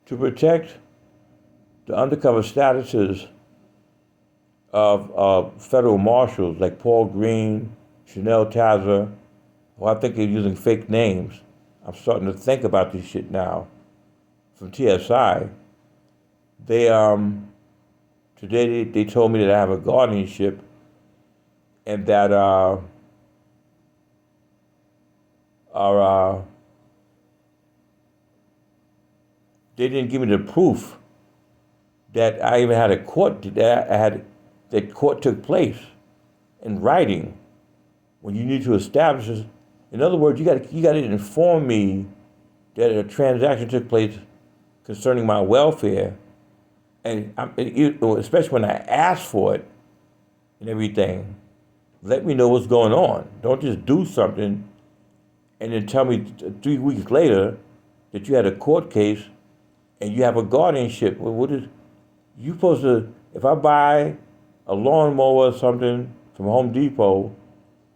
to protect the undercover statuses of federal marshals like Paul Green, Chanel Tazza, who I think they're using fake names. I'm starting to think about this shit now from TSI. They today they told me that I have a guardianship and that they didn't give me the proof that I even had a court that court took place in writing. When you need to establish this, in other words, you got to inform me that a transaction took place concerning my welfare, and especially when I ask for it and everything, let me know what's going on. Don't just do something and then tell me 3 weeks later that you had a court case and you have a guardianship. Well, what is you supposed to? If I buy a lawnmower or something from Home Depot,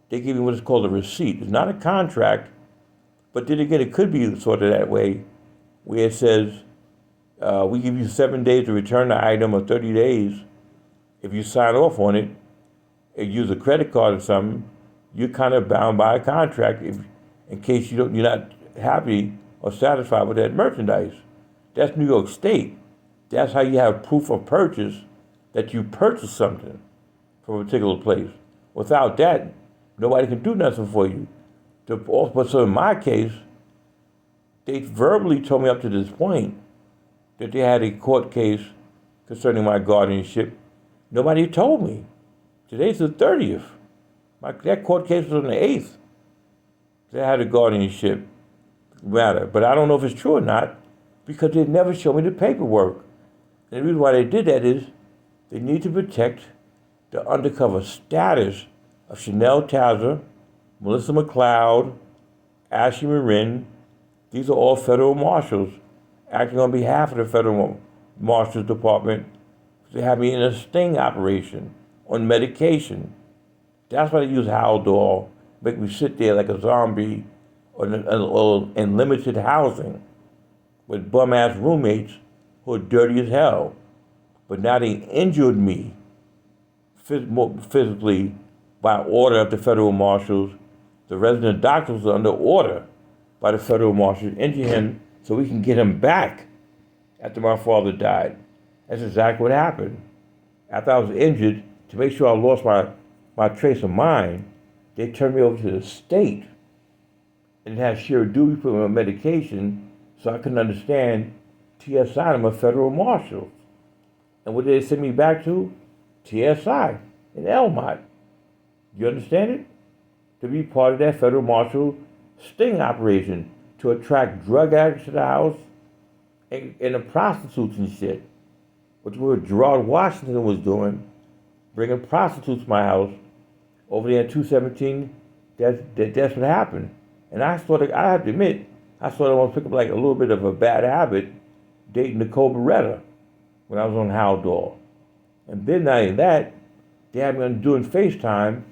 they give me what is called a receipt. It's not a contract, but then again, it could be sort of that way, where it says we give you 7 days to return the item, or 30 days. If you sign off on it and use a credit card or something, you're kind of bound by a contract in case you're not happy or satisfied with that merchandise. That's New York State. That's how you have proof of purchase that you purchased something from a particular place. Without that, nobody can do nothing for you. But so in my case, they verbally told me up to this point that they had a court case concerning my guardianship. Nobody told me. Today's the 30th. That court case was on the 8th. They had a guardianship matter. But I don't know if it's true or not because they never showed me the paperwork. And the reason why they did that is they need to protect the undercover status of Chanel Tazza, Melissa McLeod, Ashley Marin. These are all federal marshals acting on behalf of the Federal Marshal's Department. They have me in a sting operation on medication. That's why they use Haldol, make me sit there like a zombie or in limited housing with bum-ass roommates who are dirty as hell. But now they injured me physically by order of the federal marshals. The resident doctors are under order by the federal marshals, injure him so we can get him back after my father died. That's exactly what happened. After I was injured, to make sure I lost my trace of mind, they turned me over to the state and had Sheriff Dewey put me on medication so I couldn't understand TSI. I'm a federal marshal. And what did they send me back to? TSI in Elmont. You understand it? To be part of that federal marshal sting operation to attract drug addicts to the house and the prostitutes and shit. Which what Gerard Washington was doing, bringing prostitutes to my house over there in 217. That's what happened. And I have to admit, I sort of want to pick up like a little bit of a bad habit dating Nicole Beretta when I was on Haldol. And then not only that, they had me doing FaceTime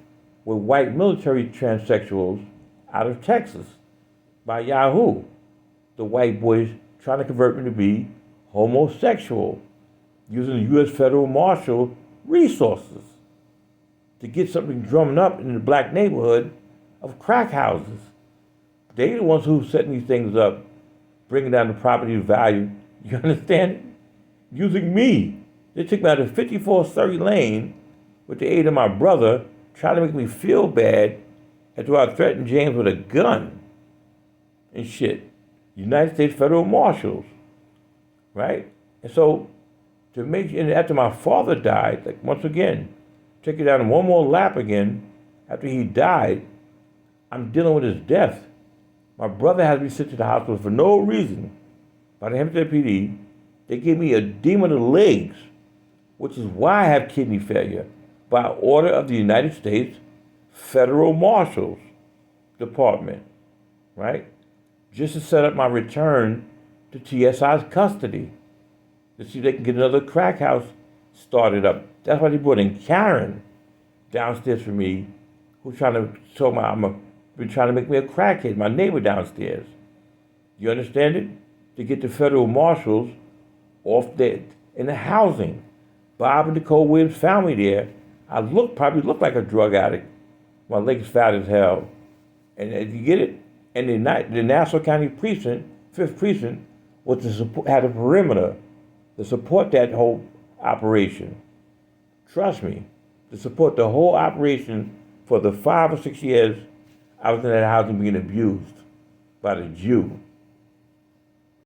with white military transsexuals out of Texas by Yahoo. The white boys trying to convert me to be homosexual using the U.S. Federal Marshal resources to get something drummed up in the black neighborhood of crack houses. They're the ones who setting these things up, bringing down the property value. You understand? Using me. They took me out of 54 Surrey Lane with the aid of my brother, trying to make me feel bad after I threatened James with a gun and shit. United States Federal Marshals, right? And so, and after my father died, like once again, take it down one more lap again, after he died, I'm dealing with his death. My brother has me sent to the hospital for no reason by the Hampton PD. They gave me edema of the legs, which is why I have kidney failure, by order of the United States Federal Marshal's Department, right? Just to set up my return to TSI's custody, to see if they can get another crack house started up. That's why they brought in Karen downstairs for me, who's trying to show been trying to make me a crackhead, my neighbor downstairs. You understand it? To get the federal marshals off there in the housing. Bob and Nicole Williams found me there. Probably looked like a drug addict. My legs fat as hell. And if you get it, and the Nassau County Precinct, 5th Precinct, was had a perimeter to support that whole operation. Trust me, to support the whole operation for the 5 or 6 years I was in that housing being abused by the Jew.